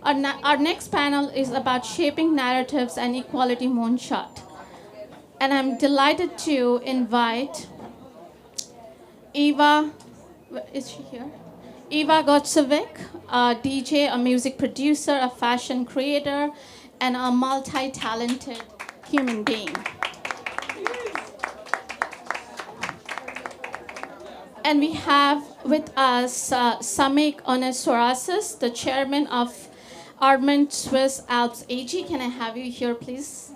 Our next panel is about shaping narratives and equality moonshot. And I'm delighted to invite Eva, is she here? Eva Gotsovic, a DJ, a music producer, a fashion creator, and a multi-talented human being. And we have with us SAMIH Oneswarasis, the chairman of Andermtt Swiss Alps AG. Can I have you here, please?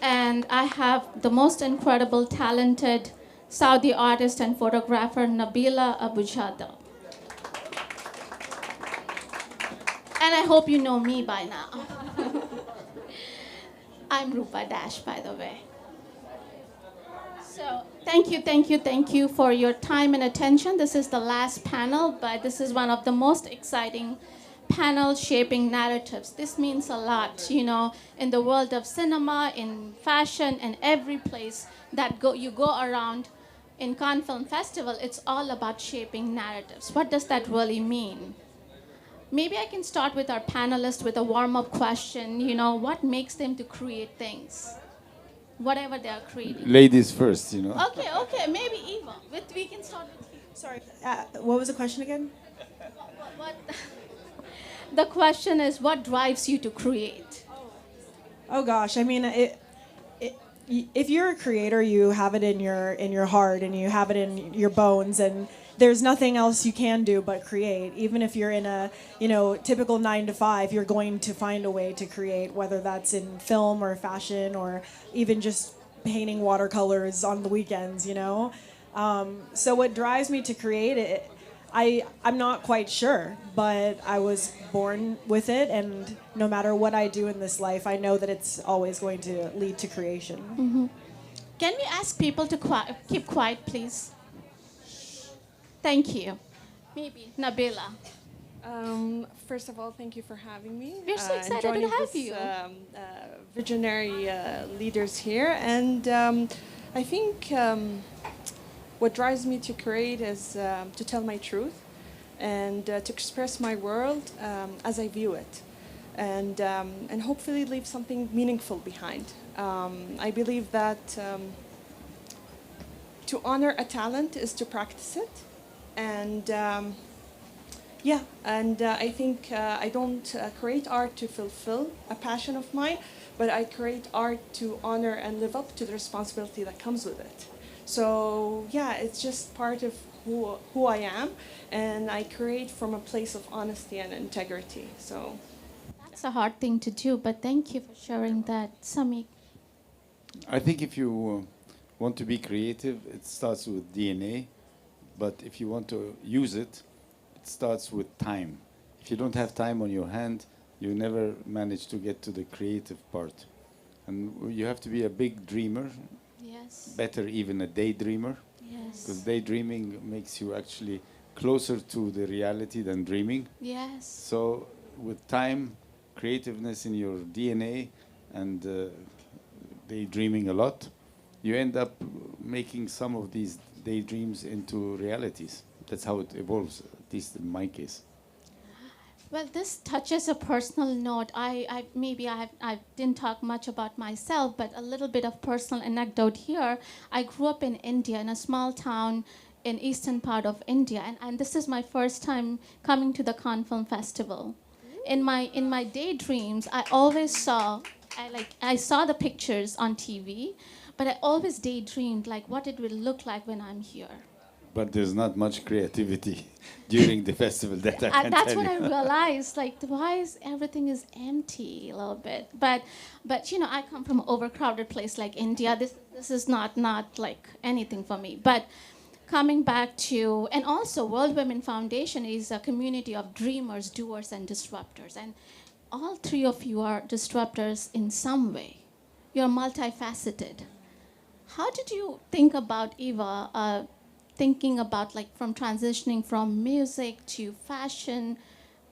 And I have the most incredible, talented Saudi artist and photographer, NABILA ABULJADEL. And I hope you know me by now. I'm RUPA Dash, by the way. So thank you for your time and attention. This is the last panel, but this is one of the most exciting panels shaping narratives. This means a lot, you know, in the world of cinema, in fashion, and every place that you go around in Cannes Film Festival, it's all about shaping narratives. What does that really mean? Maybe I can start with our panelists with a warm-up question. You know, what makes them to create things? Whatever they are creating. Ladies first, you know. Okay, maybe Eva. We can start with you. Sorry, what was the question again? What the question is, what drives you to create? Oh gosh, I mean, if you're a creator, you have it in your heart and you have it in your bones, and there's nothing else you can do but create. Even if you're in a typical 9 to 5, you're going to find a way to create, whether that's in film or fashion or even just painting watercolors on the weekends. So what drives me to create? I'm not quite sure, but I was born with it, and no matter what I do in this life, I know that it's always going to lead to creation. Mm-hmm. Can we ask people to keep quiet, please? Thank you. Maybe Nabila. First of all, thank you for having me. We're so excited to have you. Visionary leaders here, and I think what drives me to create is to tell my truth and to express my world as I view it, and hopefully leave something meaningful behind. I believe that to honor a talent is to practice it, and I think I don't create art to fulfill a passion of mine, but I create art to honor and live up to the responsibility that comes with it. So yeah, it's just part of who I am, and I create from a place of honesty and integrity. So that's a hard thing to do, but thank you for sharing that, SAMIH. I think if you want to be creative, it starts with DNA, but if you want to use it, it starts with time. If you don't have time on your hand, you never manage to get to the creative part. And you have to be a big dreamer. Yes. Better even a daydreamer. Yes. Because daydreaming makes you actually closer to the reality than dreaming. Yes. So with time, creativeness in your DNA, and daydreaming a lot, you end up making some of these daydreams into realities. That's how it evolves, at least in my case. Well, this touches a personal note. I didn't talk much about myself, but a little bit of personal anecdote here. I grew up in India, in a small town in eastern part of India, and this is my first time coming to the Cannes Film Festival. In my daydreams, I always saw, I saw the pictures on TV, but I always daydreamed like what it will look like when I'm here. But there's not much creativity during the festival that I can that's tell what you. I realized, like, why is everything is empty a little bit? But I come from an overcrowded place like India. This is not like anything for me. But coming back to, and also World Women Foundation is a community of dreamers, doers, and disruptors. And all three of you are disruptors in some way. You're multifaceted. How did you think about, Eva, thinking about like from transitioning from music to fashion?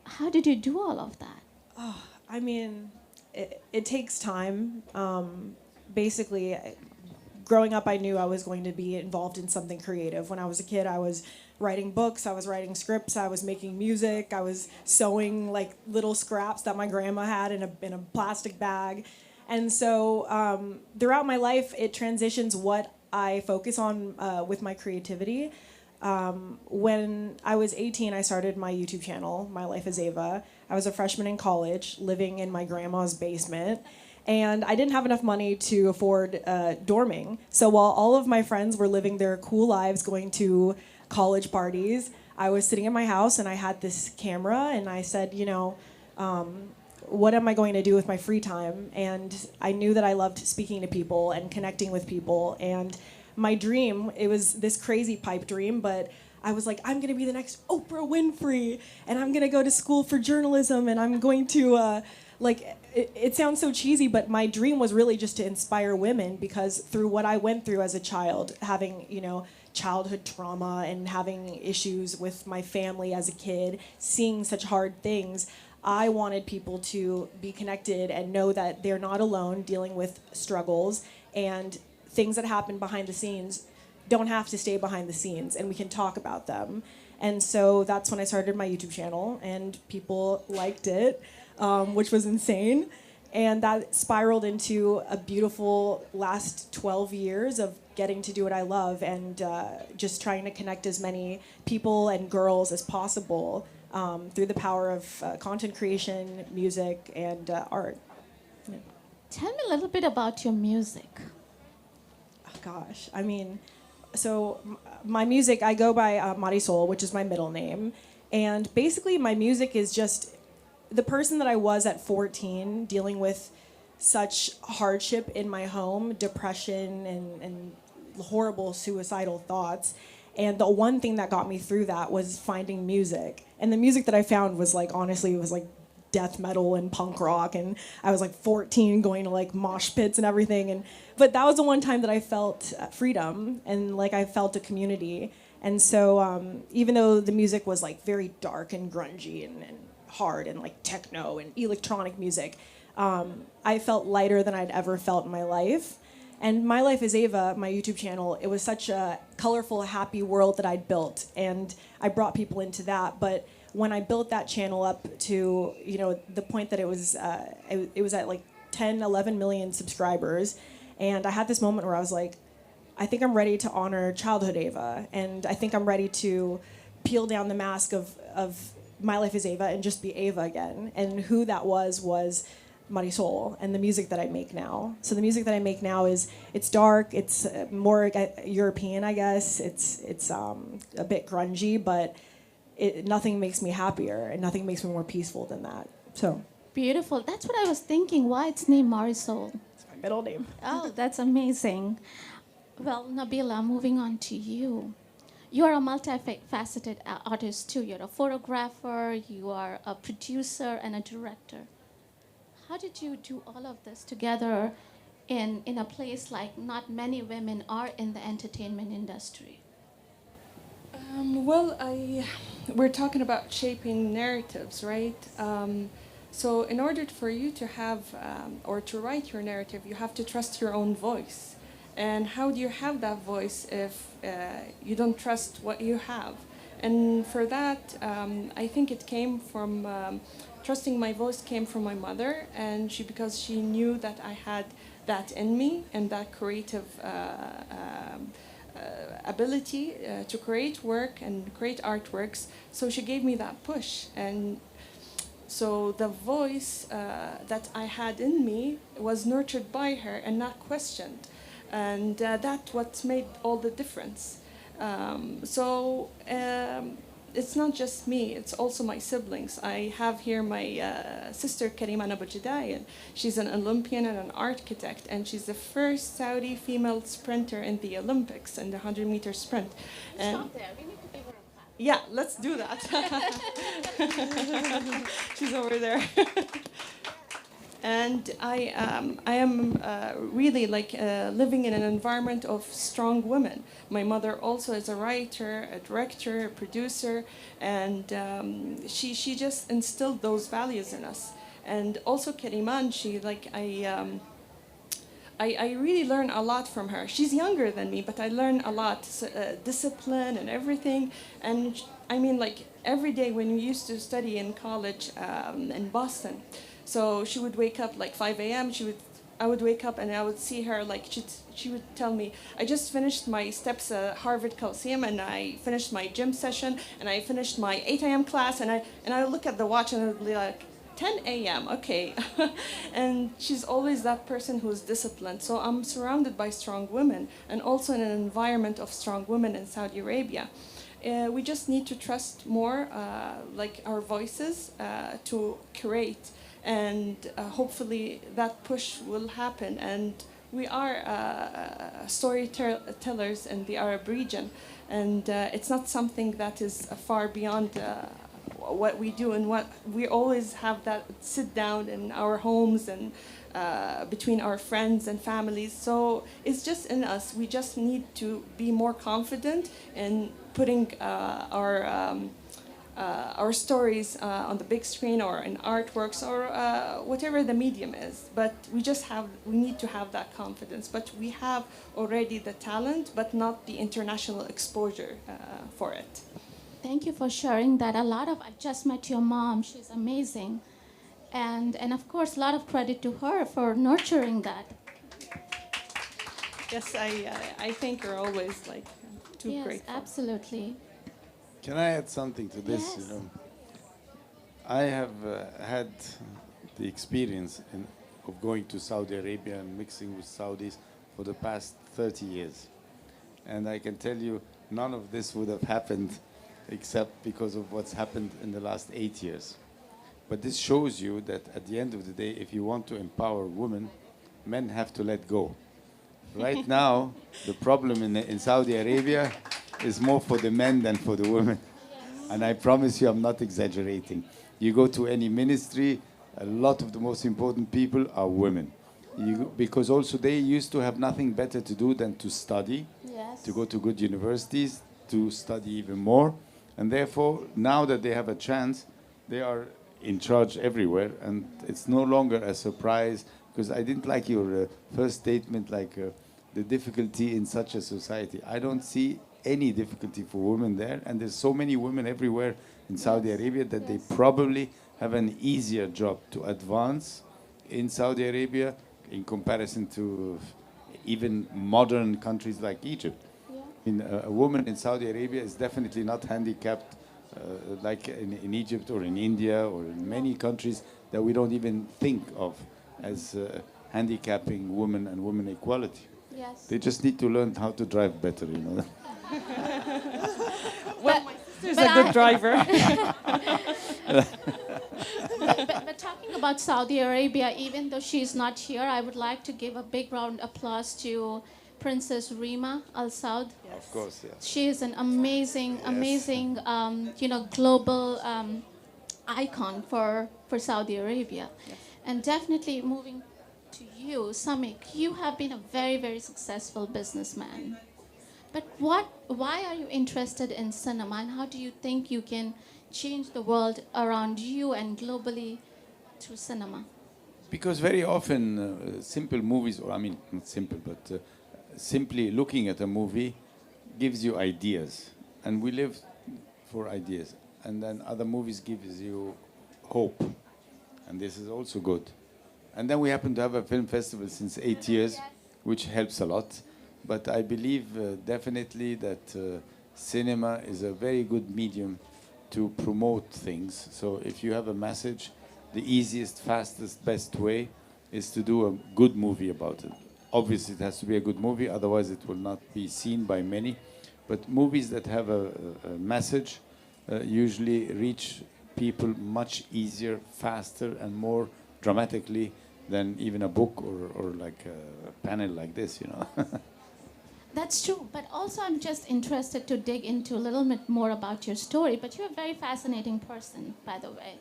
How did you do all of that? Oh, I mean, it takes time. Basically, growing up, I knew I was going to be involved in something creative. When I was a kid, I was writing books, I was writing scripts, I was making music, I was sewing like little scraps that my grandma had in a plastic bag. And so throughout my life, it transitions what I focus on with my creativity. When I was 18, I started my YouTube channel, My Life as Ava. I was a freshman in college, living in my grandma's basement. And I didn't have enough money to afford dorming. So while all of my friends were living their cool lives, going to college parties, I was sitting in my house and I had this camera and I said, you know, what am I going to do with my free time? And I knew that I loved speaking to people and connecting with people. And my dream, it was this crazy pipe dream, but I was like, I'm gonna be the next Oprah Winfrey, and I'm gonna go to school for journalism, and I'm going to, it sounds so cheesy, but my dream was really just to inspire women, because through what I went through as a child, having, you know, childhood trauma and having issues with my family as a kid, seeing such hard things, I wanted people to be connected and know that they're not alone dealing with struggles, and things that happen behind the scenes don't have to stay behind the scenes, and we can talk about them. And so that's when I started my YouTube channel, and people liked it, which was insane. And that spiraled into a beautiful last 12 years of getting to do what I love, and just trying to connect as many people and girls as possible through the power of content creation, music, and art. Yeah. Tell me a little bit about your music. Gosh, I mean, so my music, I go by Marisol, which is my middle name. And basically my music is just the person that I was at 14, dealing with such hardship in my home, depression and horrible suicidal thoughts. And the one thing that got me through that was finding music. And the music that I found was like, honestly, it was like death metal and punk rock, and I was like 14 going to like mosh pits and everything, but that was the one time that I felt freedom and like I felt a community. And so even though the music was like very dark and grungy and hard and like techno and electronic music, I felt lighter than I'd ever felt in my life. And My Life as Ava, my YouTube channel, it was such a colorful, happy world that I'd built, and I brought people into that. But when I built that channel up to, you know, the point that it was at like 10, 11 million subscribers, and I had this moment where I was like, I think I'm ready to honor childhood Ava, and I think I'm ready to peel down the mask of My Life as Ava and just be Ava again. And who that was Marisol, and the music that I make now. So the music that I make now it's dark, it's more European, I guess. It's a bit grungy, but nothing makes me happier and nothing makes me more peaceful than that. So Beautiful. That's what I was thinking. Why it's named Marisol? it's my middle name. Oh, that's amazing. Well, Nabila, moving on to you. You are a multifaceted artist too. You're a photographer, you are a producer and a director. How did you do all of this together in a place like not many women are in the entertainment industry? We're talking about shaping narratives, right? So in order for you to have or to write your narrative, you have to trust your own voice. And how do you have that voice if you don't trust what you have? And for that, I think it came from, trusting my voice came from my mother, and because she knew that I had that in me and that creative ability to create work and create artworks. So she gave me that push. And so the voice that I had in me was nurtured by her and not questioned. And that's what made all the difference. It's not just me, it's also my siblings. I have here my sister Karima ABULJADAYEL. She's an Olympian and an architect, and she's the first Saudi female sprinter in the Olympics in the 100-meter sprint. Stop there. We need to give her a clap. Yeah, let's do that. She's over there. And I am really like living in an environment of strong women. My mother also is a writer, a director, a producer, and she just instilled those values in us. And also Kariman, I really learn a lot from her. She's younger than me, but I learn a lot, discipline and everything. And I mean, like every day when we used to study in college in Boston, so she would wake up like 5 a.m. I would wake up and I would see her like she would tell me, I just finished my steps at Harvard Coliseum and I finished my gym session and I finished my 8 a.m. class and I would look at the watch and I would be like, 10 a.m. Okay. And she's always that person who's disciplined. So I'm surrounded by strong women and also in an environment of strong women in Saudi Arabia. We just need to trust more like our voices to create, and hopefully that push will happen. And we are storytellers in the Arab region, and it's not something that is far beyond what we do, and what we always have that sit down in our homes and between our friends and families. So it's just in us. We just need to be more confident in putting our stories on the big screen or in artworks or whatever the medium is. But we need to have that confidence. But we have already the talent, but not the international exposure for it. Thank you for sharing that. I just met your mom. She's amazing. And of course, a lot of credit to her for nurturing that. Yes, I thank her always, like, too Yes, grateful. absolutely. Can I add something to this? Yes. You know, I have had the experience of going to Saudi Arabia and mixing with Saudis for the past 30 years. And I can tell you, none of this would have happened except because of what's happened in the last 8 years. But this shows you that at the end of the day, if you want to empower women, men have to let go. Right now, the problem in Saudi Arabia is more for the men than for the women. And I promise you, I'm not exaggerating. You go to any ministry, a lot of the most important people are women. Because also they used to have nothing better to do than to study, Yes. to go to good universities, to study even more. And therefore, now that they have a chance, they are in charge everywhere. And it's no longer a surprise, because I didn't like your first statement, like the difficulty in such a society. I don't see any difficulty for women there. And there's so many women everywhere in Saudi Arabia that they probably have an easier job to advance in Saudi Arabia in comparison to even modern countries like Egypt. A woman in Saudi Arabia is definitely not handicapped like in Egypt or in India or in many countries that we don't even think of as handicapping women and women equality. Yes. They just need to learn how to drive better, you know. Well, my sister's a good driver. But talking about Saudi Arabia, even though she's not here, I would like to give a big round of applause to Princess Rima Al Saud. Yes. Of course, yes. She is an amazing, global icon for Saudi Arabia. Yes. And definitely moving to you, SAMIH, you have been a very, very successful businessman. But why are you interested in cinema, and how do you think you can change the world around you and globally through cinema? Because very often simple movies, or I mean, not simple, but simply looking at a movie gives you ideas. And we live for ideas. And then other movies gives you hope. And this is also good. And then we happen to have a film festival since 8 years, which helps a lot. But I believe definitely that cinema is a very good medium to promote things. So if you have a message, the easiest, fastest, best way is to do a good movie about it. Obviously, it has to be a good movie, otherwise it will not be seen by many. But movies that have a message usually reach people much easier, faster, and more dramatically than even a book or like a panel like this, you know. That's true, but also I'm just interested to dig into a little bit more about your story. But you're a very fascinating person, by the way.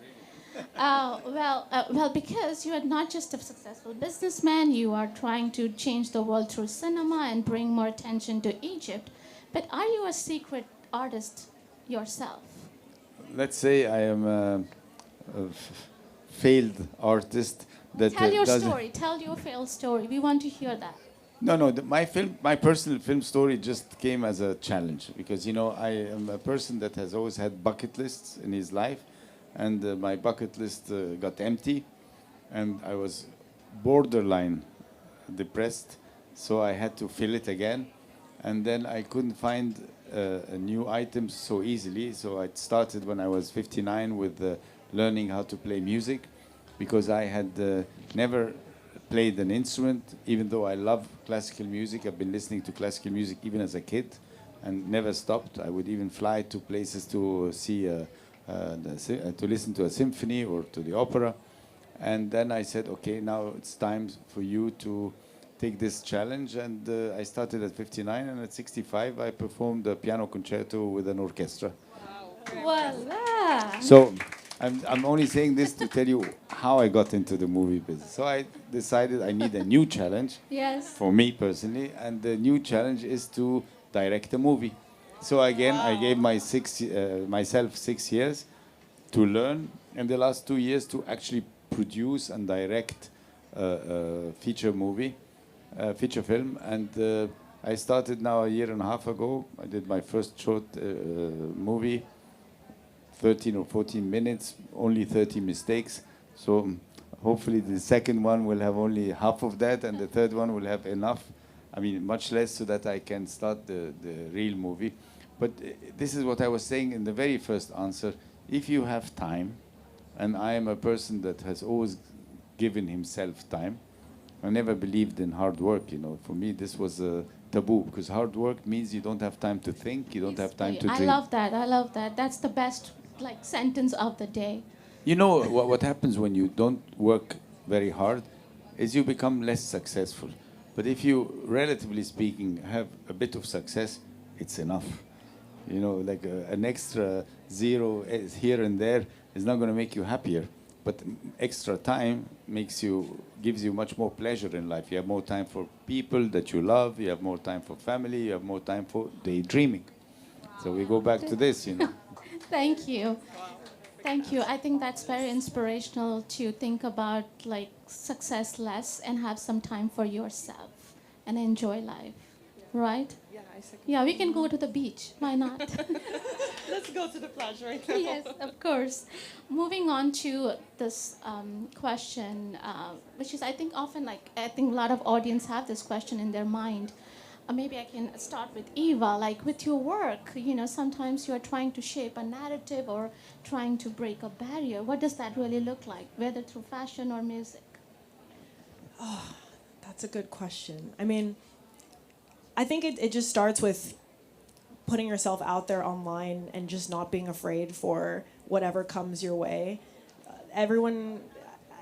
Well, because you are not just a successful businessman, you are trying to change the world through cinema and bring more attention to Egypt. But are you a secret artist yourself? Let's say I am failed artist that Tell your doesn't. story. Tell your failed story. We want to hear that. No, no. My personal film story just came as a challenge because I am a person that has always had bucket lists in his life, and my bucket list got empty, and I was borderline depressed, so I had to fill it again, and then I couldn't find a new items so easily. So I started when I was 59 with learning how to play music, because I had never played an instrument, even though I love classical music. I've been listening to classical music even as a kid and never stopped. I would even fly to places to see, to listen to a symphony or to the opera. And then I said, okay, now it's time for you to take this challenge. And I started at 59, and at 65 I performed a piano concerto with an orchestra. Voila! So I'm only saying this to tell you how I got into the movie business. So I decided I need a new challenge Yes. for me personally, and the new challenge is to direct a movie. So again, I gave myself 6 years to learn, and the last 2 years to actually produce and direct a feature movie, feature film. And I started now a year and a half ago. I did my first short movie, 13 or 14 minutes, only 30 mistakes. So hopefully the second one will have only half of that, and the third one will have enough. I mean, much less, so that I can start the real movie. But this is what I was saying in the very first answer. If you have time, and I am a person that has always given himself time. I never believed in hard work, For me, this was a taboo, because hard work means you don't have time to think, you don't have time to dream. I love that. I love that. That's the best sentence of the day. You know what happens when you don't work very hard is you become less successful. But if you, relatively speaking, have a bit of success, it's enough. Like an extra zero here and there is not going to make you happier. But extra time gives you much more pleasure in life. You have more time for people that you love. You have more time for family. You have more time for daydreaming. So we go back to this, Thank you. Thank you. I think that's very inspirational to think about success less and have some time for yourself and enjoy life, right? Yeah, I second. Yeah, we can go to the beach. Why not? Let's go to the plage right now. Yes, of course. Moving on to this question, which is I think often I think a lot of audience have this question in their mind. Maybe I can start with Eva. With your work, sometimes you are trying to shape a narrative or trying to break a barrier. What does that really look like, whether through fashion or music? Oh, that's a good question. I mean, I think it just starts with putting yourself out there online and just not being afraid for whatever comes your way. Everyone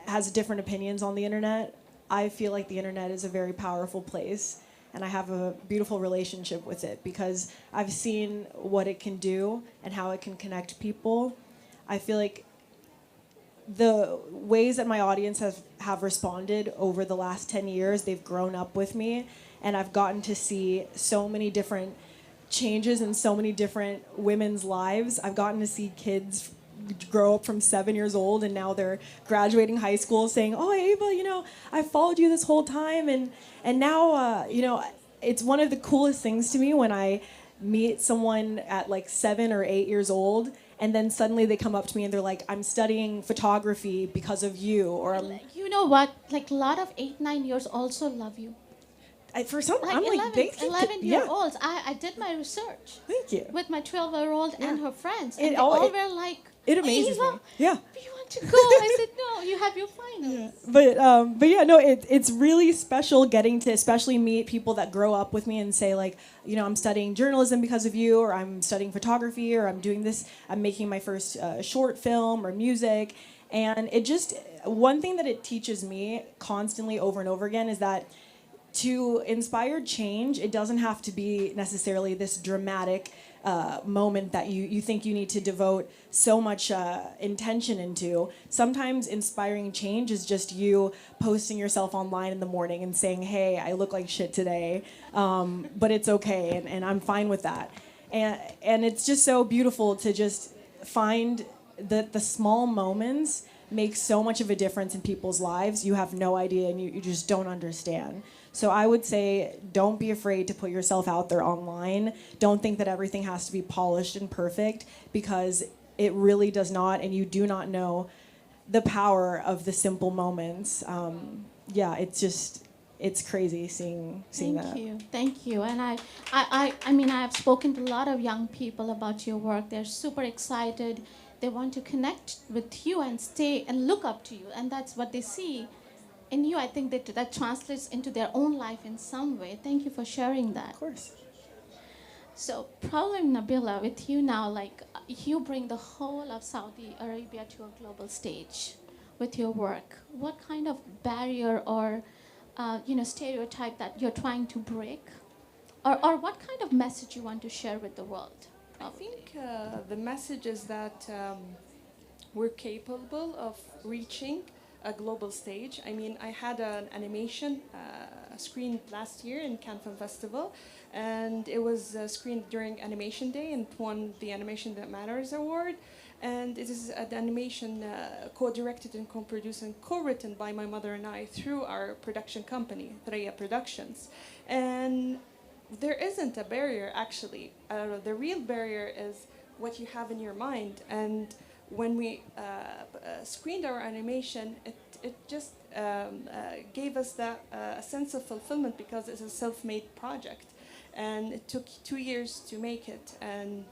has different opinions on the internet. I feel like the internet is a very powerful place, and I have a beautiful relationship with it because I've seen what it can do and how it can connect people. I feel like the ways that my audience have responded over the last 10 years, they've grown up with me, and I've gotten to see so many different changes in so many different women's lives. I've gotten to see kids grow up from 7 years old, and now they're graduating high school saying, "Oh, Ava, I followed you this whole time," and now it's one of the coolest things to me when I meet someone at 7 or 8 years old, and then suddenly they come up to me and they're like, "I'm studying photography because of you," or You know what? A lot of 8, 9 years also love you. For some, I'm 11-year-olds. I did my research. Thank you. With my 12-year-old and her friends. And It they all- all it- were like, It amazes Eva, me. Yeah. we want to go. I said, no, you have your finals. But yeah, no, it's really special getting to especially meet people that grow up with me and say I'm studying journalism because of you, or I'm studying photography, or I'm doing this, I'm making my first short film or music. And it just, one thing that it teaches me constantly over and over again is that to inspire change, it doesn't have to be necessarily this dramatic moment that you think you need to devote so much intention into. Sometimes inspiring change is just you posting yourself online in the morning and saying, "Hey, I look like shit today, but it's okay, and I'm fine with that." And it's just so beautiful to just find the small moments makes so much of a difference in people's lives. You have no idea, and you just don't understand. So I would say, don't be afraid to put yourself out there online. Don't think that everything has to be polished and perfect, because it really does not, and you do not know the power of the simple moments. Yeah, it's crazy seeing that. Thank you. And I mean, I have spoken to a lot of young people about your work. They're super excited. They want to connect with you and stay and look up to you, and that's what they see in you. I think that translates into their own life in some way. Thank you for sharing that. Of course. So probably, Nabila, with you now, like, you bring the whole of Saudi Arabia to a global stage with your work. What kind of barrier or stereotype that you're trying to break, or what kind of message you want to share with the world? I think the message is that we're capable of reaching a global stage. I mean, I had an animation screened last year in Cannes Film Festival, and it was screened during Animation Day and won the Animation That Matters award. And it is an animation co-directed and co-produced and co-written by my mother and I through our production company, Threya Productions. And there isn't a barrier, actually. The real barrier is what you have in your mind. And when we screened our animation, it just gave us that sense of fulfillment, because it's a self-made project. And it took 2 years to make it. And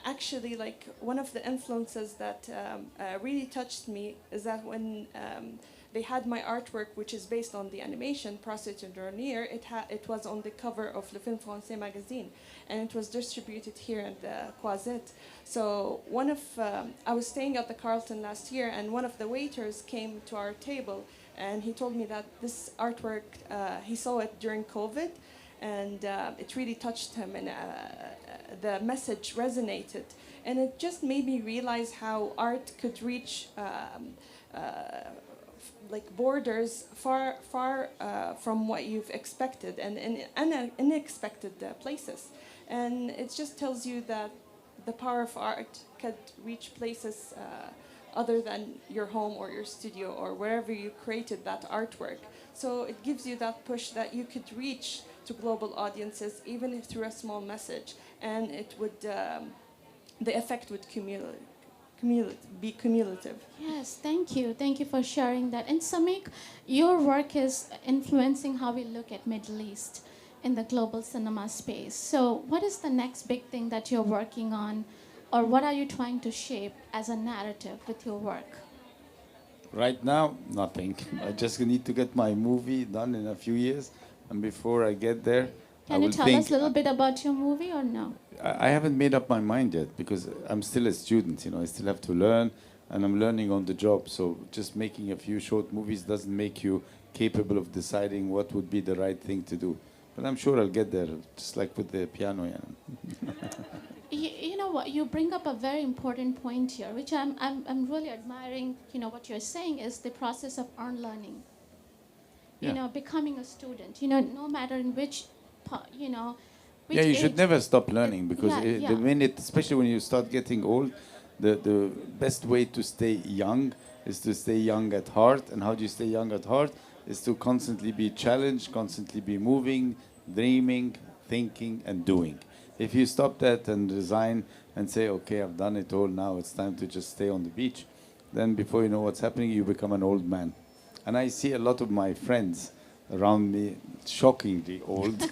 actually, like, one of the influences that really touched me is that when they had my artwork, which is based on the animation Procès d'une Dernière, it was on the cover of Le Film Français magazine, and it was distributed here in the Croisette. So I was staying at the Carlton last year, and one of the waiters came to our table, and he told me that this artwork, he saw it during COVID, and it really touched him, and the message resonated. And it just made me realize how art could reach like borders far from what you've expected, and in unexpected places. And it just tells you that the power of art could reach places other than your home or your studio or wherever you created that artwork. So it gives you that push that you could reach to global audiences, even if through a small message, and it would the effect would be cumulative. Yes, thank you. Thank you for sharing that. And SAMIH, your work is influencing how we look at Middle East in the global cinema space. So what is the next big thing that you're working on, or what are you trying to shape as a narrative with your work? Right now, nothing. I just need to get my movie done in a few years, and before I get there, Can you tell us a little bit about your movie, or no? I haven't made up my mind yet, because I'm still a student, I still have to learn, and I'm learning on the job. So just making a few short movies doesn't make you capable of deciding what would be the right thing to do. But I'm sure I'll get there, just like with the piano. You know what? You bring up a very important point here, which I'm really admiring. What you're saying is the process of unlearning. Becoming a student. No matter in which which you should age. never stop learning, because Yeah. the minute, especially when you start getting old, the best way to stay young is to stay young at heart. And how do you stay young at heart? Is to constantly be challenged, constantly be moving, dreaming, thinking, and doing. If you stop that and resign and say, okay, I've done it all, now it's time to just stay on the beach, then before you know what's happening, you become an old man. And I see a lot of my friends around me, shockingly old.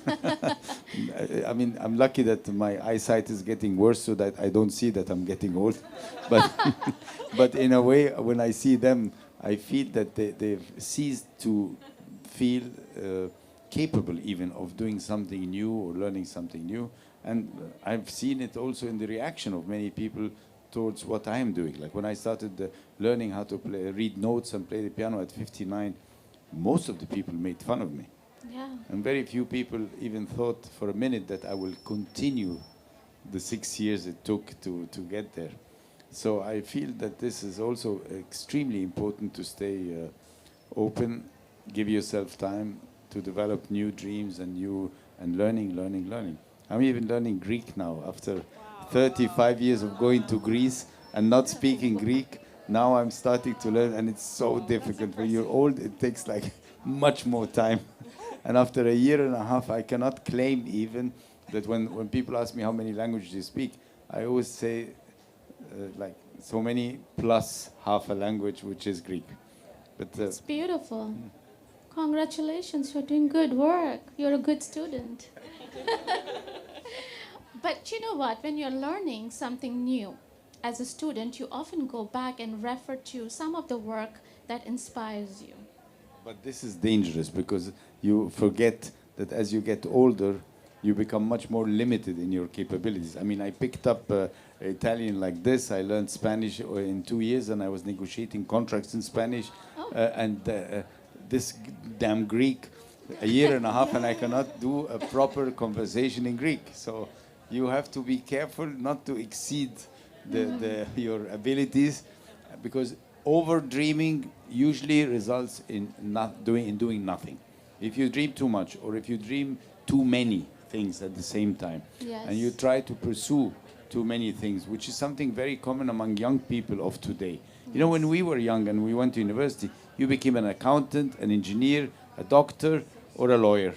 I mean, I'm lucky that my eyesight is getting worse, so that I don't see that I'm getting old. But in a way, when I see them, I feel that they've ceased to feel capable even of doing something new or learning something new. And I've seen it also in the reaction of many people towards what I am doing. Like when I started learning how to read notes and play the piano at 59, most of the people made fun of me. Yeah. And very few people even thought for a minute that I will continue the 6 years it took to get there. So I feel that this is also extremely important, to stay open, give yourself time to develop new dreams and learning. I'm even learning Greek now after 35 years of going to Greece and not speaking Greek. Now I'm starting to learn, and it's so difficult. When you're old, it takes like much more time. And after a year and a half, I cannot claim even that when people ask me how many languages you speak, I always say like so many plus half a language, which is Greek. But It's beautiful. Congratulations, you're doing good work. You're a good student. But you know what? When you're learning something new, as a student, you often go back and refer to some of the work that inspires you. But this is dangerous because you forget that as you get older, you become much more limited in your capabilities. I mean, I picked up Italian like this. I learned Spanish in 2 years, and I was negotiating contracts in Spanish. This damn Greek, a year and a half, and I cannot do a proper conversation in Greek. So you have to be careful not to exceed your abilities, because over dreaming usually results in doing nothing. If you dream too much, or if you dream too many things at the same time, Yes. and you try to pursue too many things, which is something very common among young people of today. You know, when we were young and we went to university, you became an accountant, an engineer, a doctor, or a lawyer.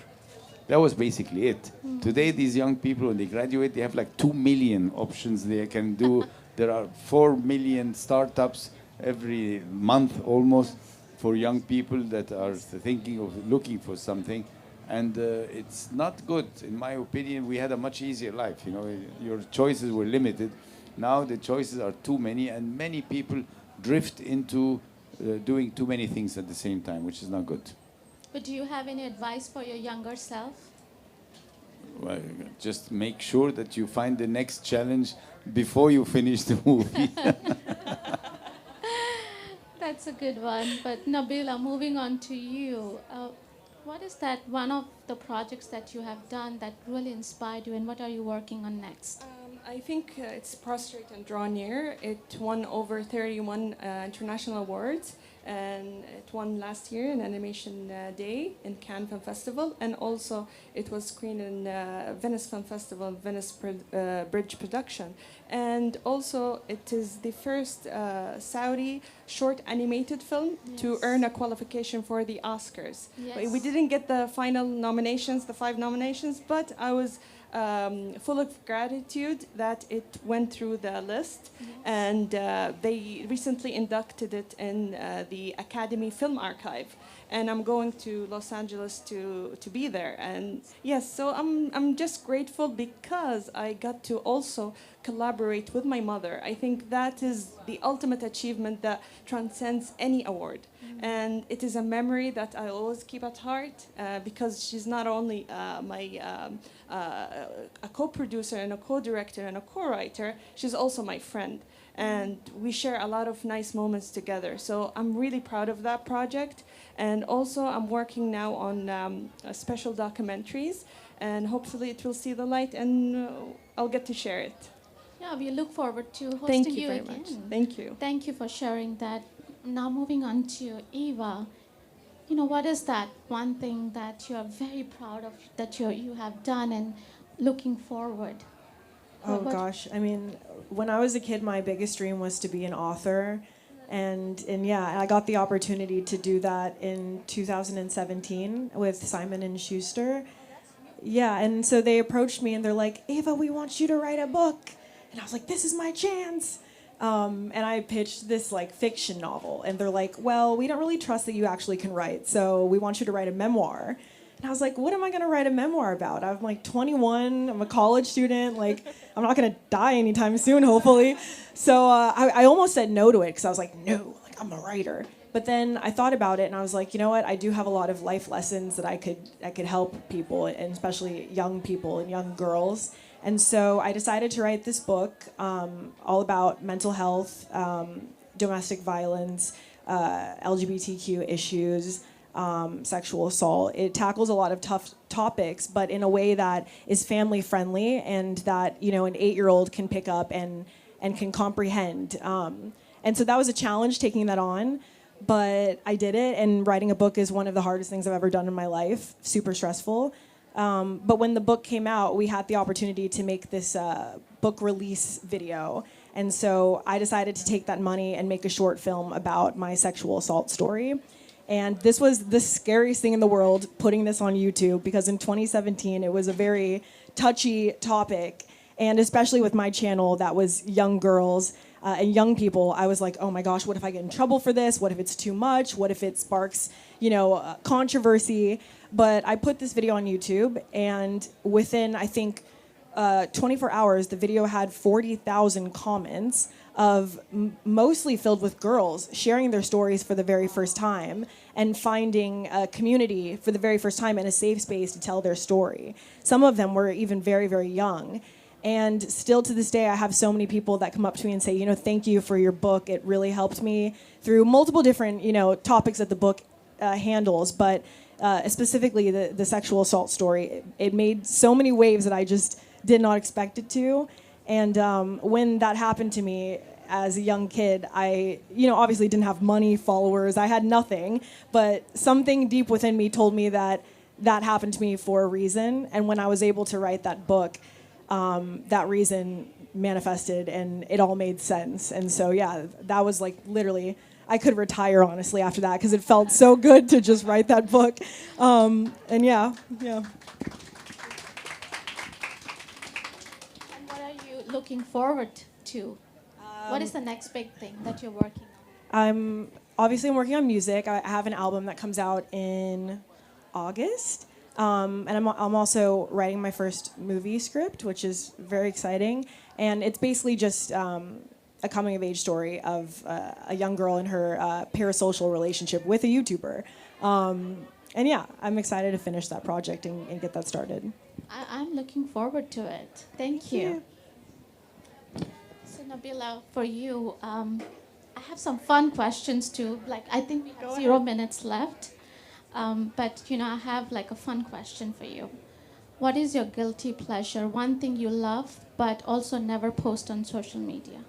That was basically it. Today, these young people, when they graduate, they have like 2 million options they can do. There are 4 million startups every month almost for young people that are thinking of looking for something. And it's not good. In my opinion, we had a much easier life. You know, your choices were limited. Now the choices are too many, and many people drift into doing too many things at the same time, which is not good. But do you have any advice for your younger self? Well, just make sure that you find the next challenge before you finish the movie. That's a good one. But Nabila, moving on to you, what is that one of the projects that you have done that really inspired you, and what are you working on next? I think it's Prostrate and Draw Near. It won over 31 international awards, and it won last year in Animation Day in Cannes Film Festival, and also it was screened in Venice Film Festival, Venice Bridge production. And also it is the first Saudi short animated film to earn a qualification for the Oscars. Yes. We didn't get the final nominations, the 5 nominations, but I was full of gratitude that it went through the list. And they recently inducted it in the Academy Film Archive, and I'm going to Los Angeles to be there. And yes, so I'm just grateful because I got to also collaborate with my mother. I think that is the ultimate achievement that transcends any award. And it is a memory that I always keep at heart, because she's not only a co-producer and a co-director and a co-writer, she's also my friend. And we share a lot of nice moments together. So I'm really proud of that project. And also I'm working now on special documentaries, and hopefully it will see the light, and I'll get to share it. Yeah, we look forward to hosting Thank you you very again. much. Thank you. Thank you for sharing that. Now moving on to Eva. You know, what is that one thing that you are very proud of that you have done and looking forward? Oh gosh, I mean, when I was a kid, my biggest dream was to be an author, and yeah, I got the opportunity to do that in 2017 with Simon and Schuster. Yeah, and so they approached me and they're like, Ava, we want you to write a book, and I was like, this is my chance. And I pitched this like fiction novel, and they're like, well, we don't really trust that you actually can write, so we want you to write a memoir. And I was like, what am I going to write a memoir about? I'm like 21, I'm a college student, like I'm not going to die anytime soon, hopefully. So I almost said no to it, because I was like, no, like I'm a writer. But then I thought about it, and I was like, you know what? I do have a lot of life lessons that I could help people, and especially young people and young girls. And so I decided to write this book all about mental health, domestic violence, LGBTQ issues, sexual assault. It tackles a lot of tough topics, but in a way that is family friendly, and that, you know, an 8-year-old can pick up and can comprehend. And so that was a challenge, taking that on, but I did it. And writing a book is one of the hardest things I've ever done in my life. Super stressful. But when the book came out, we had the opportunity to make this book release video. And so I decided to take that money and make a short film about my sexual assault story. And this was the scariest thing in the world, putting this on YouTube, because in 2017 it was a very touchy topic. And especially with my channel that was young girls and young people, I was like, oh my gosh, what if I get in trouble for this? What if it's too much? What if it sparks, controversy? But I put this video on YouTube, and within, I think, 24 hours, the video had 40,000 comments of mostly filled with girls sharing their stories for the very first time and finding a community for the very first time and a safe space to tell their story. Some of them were even very, very young. And still to this day, I have so many people that come up to me and say, thank you for your book. It really helped me through multiple different, topics that the book handles, but specifically the sexual assault story. It made so many waves that I just did not expect it to. And when that happened to me as a young kid, I, obviously didn't have money, followers, I had nothing, but something deep within me told me that that happened to me for a reason. And when I was able to write that book, that reason manifested and it all made sense. And so, yeah, that was like literally, I could retire honestly after that because it felt so good to just write that book. And yeah. Looking forward to? What is the next big thing that you're working on? I'm working on music. I have an album that comes out in August. And I'm also writing my first movie script, which is very exciting. And it's basically just a coming-of-age story of a young girl in her parasocial relationship with a YouTuber. And yeah, I'm excited to finish that project and get that started. I'm looking forward to it. Thank you. So Nabila, for you, I have some fun questions too. I think we have 0 minutes left. But I have a fun question for you. What is your guilty pleasure? One thing you love, but also never post on social media.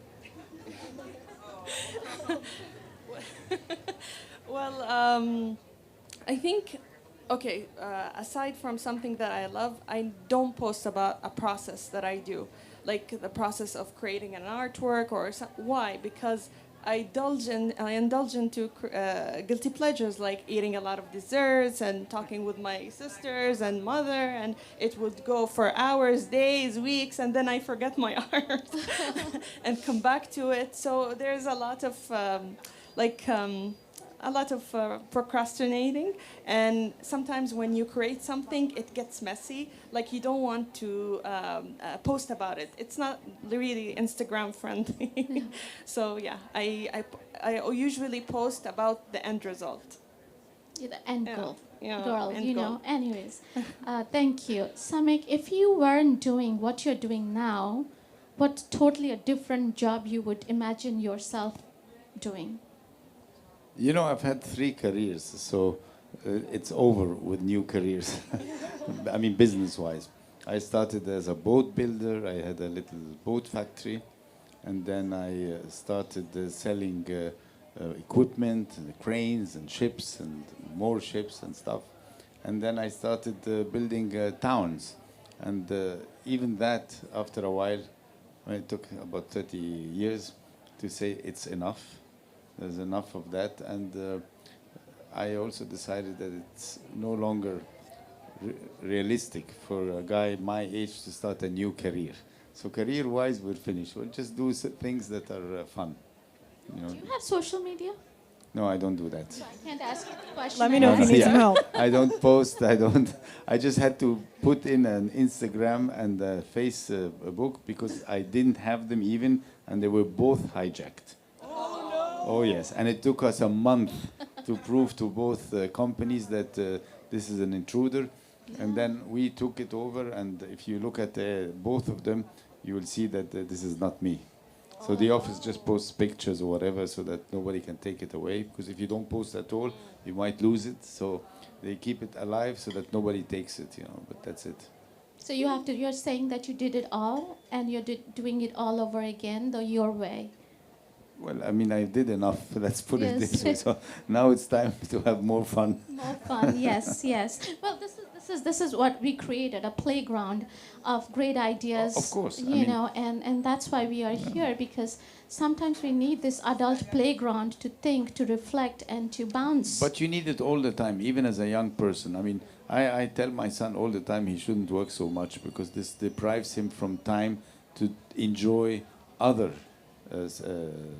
Well, I think, aside from something that I love, I don't post about a process that I do, like the process of creating an artwork or why? Because I indulge into guilty pleasures like eating a lot of desserts and talking with my sisters and mother, and it would go for hours, days, weeks, and then I forget my art and come back to it. So there's a lot of procrastinating, and sometimes when you create something, it gets messy. Like you don't want to post about it. It's not really Instagram friendly. So yeah, I usually post about the end result. Yeah, the end goal. Yeah, girl, end goal. Anyways, thank you. Samik, if you weren't doing what you're doing now, what totally a different job you would imagine yourself doing? I've had 3 careers, so it's over with new careers. I mean, business-wise. I started as a boat builder. I had a little boat factory. And then I started selling equipment, and cranes and ships and more ships and stuff. And then I started building towns. And even that, after a while, it took about 30 years to say it's enough. There's enough of that, and I also decided that it's no longer realistic for a guy my age to start a new career. So career-wise, we're finished. We'll just do things that are fun. Do you have social media? No, I don't do that. So I can't ask you the question. Let me know if you need some help. I don't post. I just had to put in an Instagram and a Facebook because I didn't have them even, and they were both hijacked. Oh, yes. And it took us a month to prove to both companies that this is an intruder. Yeah. And then we took it over. And if you look at both of them, you will see that this is not me. So the office just posts pictures or whatever so that nobody can take it away. Because if you don't post at all, you might lose it. So they keep it alive so that nobody takes it, But that's it. So you're saying that you did it all and you're doing it all over again, your way. Well, I mean, I did enough. Let's put it this way. So now it's time to have more fun. More fun, yes. Well, this This is what we created, a playground of great ideas. Of course. You know, and that's why we are here, because sometimes we need this adult playground to think, to reflect, and to bounce. But you need it all the time, even as a young person. I mean, I tell my son all the time he shouldn't work so much because this deprives him from time to enjoy other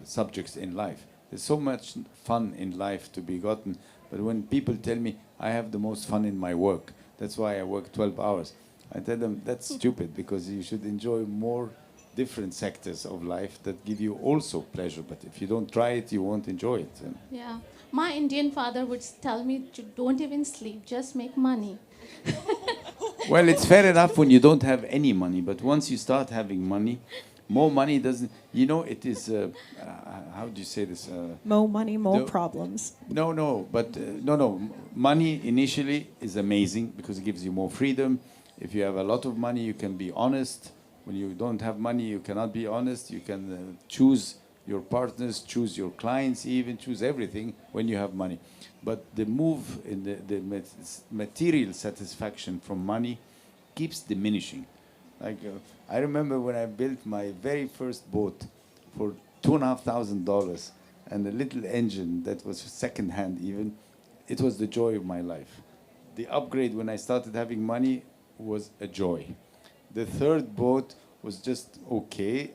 subjects in life. There's so much fun in life to be gotten. But when people tell me I have the most fun in my work, that's why I work 12 hours, I tell them that's stupid, because you should enjoy more different sectors of life that give you also pleasure. But if you don't try it, you won't enjoy it. Yeah. My Indian father would tell me, don't even sleep, just make money. Well, it's fair enough when you don't have any money, but once you start having money, more money doesn't, you know, it is, how do you say this? More money, more problems. No, money initially is amazing because it gives you more freedom. If you have a lot of money, you can be honest. When you don't have money, you cannot be honest. You can choose your partners, choose your clients, even choose everything when you have money. But the move in the material satisfaction from money keeps diminishing. Like I remember when I built my very first boat for $2,500 and a little engine that was second-hand even, it was the joy of my life. The upgrade when I started having money was a joy. The third boat was just okay,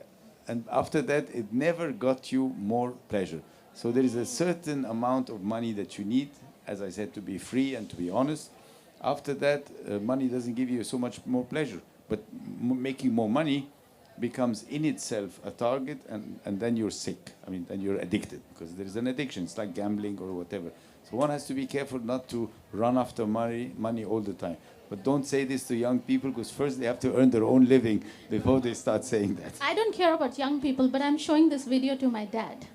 and after that it never got you more pleasure. So there is a certain amount of money that you need, as I said, to be free and to be honest. After that, money doesn't give you so much more pleasure, but making more money becomes in itself a target, and then you're sick. I mean, then you're addicted, because there is an addiction. It's like gambling or whatever. So one has to be careful not to run after money all the time. But don't say this to young people, because first they have to earn their own living before they start saying that. I don't care about young people, but I'm showing this video to my dad.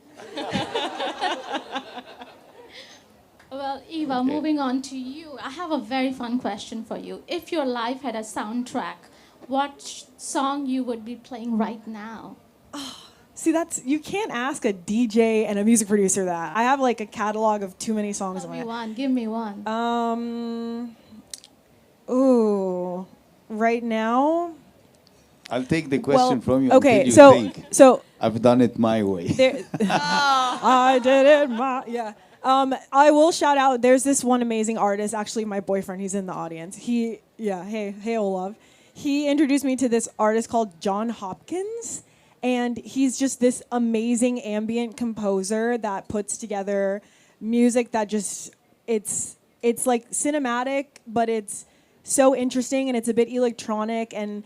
Well, Eva, Okay. moving on to you. I have a very fun question for you. If your life had a soundtrack, what song you would be playing right now? See, you can't ask a DJ and a music producer that. I have like a catalog of too many songs in my head. Give me one. Ooh, right now? I'll take the question from you okay, until you think. So I've done it my way. I did it yeah. I will shout out, there's this one amazing artist, actually my boyfriend, he's in the audience. Hey Olav. He introduced me to this artist called John Hopkins, and he's just this amazing ambient composer that puts together music that just, it's like cinematic, but it's so interesting, and it's a bit electronic, and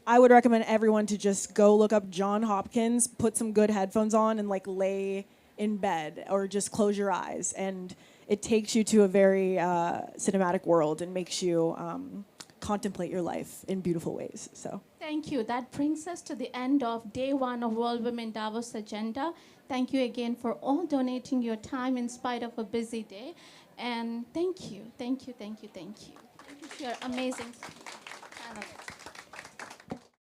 I would recommend everyone to just go look up John Hopkins, put some good headphones on, and like lay in bed or just close your eyes, and it takes you to a very cinematic world and makes you contemplate your life in beautiful ways. So thank you. That brings us to the end of day 1 of World Women Davos Agenda. Thank you again for all donating your time in spite of a busy day, and thank you for your amazing panelists.